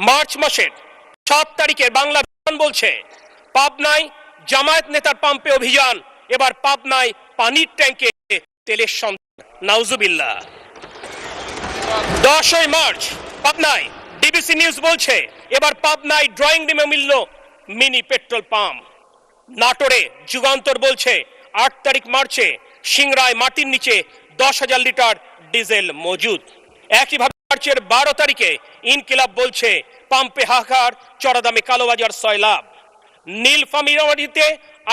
March মাসের 7 তারিখে বাংলা বলছে পাবনায় জামায়াত নেতার পাম্পে অভিযান, এবার পাবনায় পানির ট্যাঙ্কে তেলের সন্ধান। নাউজুবিল্লাহ। 10 মার্চ পাবনায় ডিবিসি নিউজ বলছে এবার পাবনায় ড্রয়িং রুমে মিলল মিনি পেট্রোল পাম্প। নাটোরে যুগান্তর বলছে 8 তারিখ মার্চে সিংড়ায় মাটির নিচে 10,000 লিটার ডিজেল মজুদ। একইভাবে মার্চের 12 তারিখে ইনকিলাব বলছে পাম্পে হাহাকার, চড়া দামে কালোবাজার সয়লাভ। নীলফামারীতে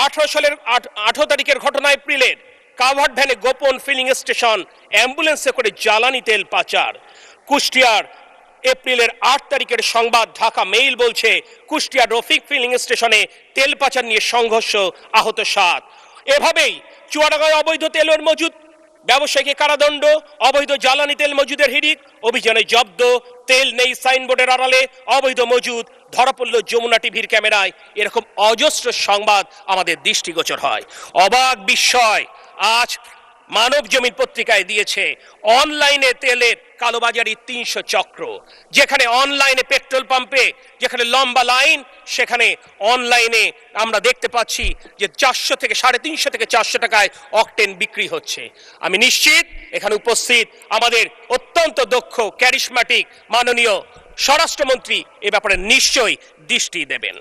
18 তারিখের ঘটনা এপ্রিলের কাভার্ড ভ্যানে গোপন ফিলিং স্টেশন, অ্যাম্বুলেন্সে করে জ্বালানি তেল পাচার। কুষ্টিয়ার এপ্রিলের 8 তারিখের সংবাদ ঢাকা মেইল বলছে কুষ্টিয়ার রফিক ফিলিং স্টেশনে তেল পাচার নিয়ে সংঘর্ষ, আহত 7। এভাবেই চুয়াডাঙ্গায় অবৈধ তেলের মজুদ, ব্যবসায়ীকে কারাদণ্ড, অবৈধ জ্বালানি তেল মজুদের হিড়িক, অভিযানে জব্দ, তেল নেই সাইনবোর্ডের আড়ালে অবৈধ মজুদ, ধরা পড়ল যমুনা টিভির ক্যামেরায়। এরকম অজস্র সংবাদ আমাদের দৃষ্টিগোচর হয়। অবাক বিস্ময় আজ মানব জমিন পত্রিকায় দিয়েছে অনলাইনে তেলের কালোবাজারি 300 চক্র। যেখানে অনলাইনে পেট্রোল পাম্পে যেখানে লম্বা লাইন, সেখানে অনলাইনে আমরা দেখতে পাচ্ছি যে 400 থেকে 350 থেকে 400 টাকায় অকটেন বিক্রি হচ্ছে। আমি নিশ্চিত এখানে উপস্থিত আমাদের অত্যন্ত দক্ষ ক্যারিশম্যাটিক মাননীয় স্বরাষ্ট্রমন্ত্রী এ ব্যাপারে নিশ্চয়ই দৃষ্টি দেবেন।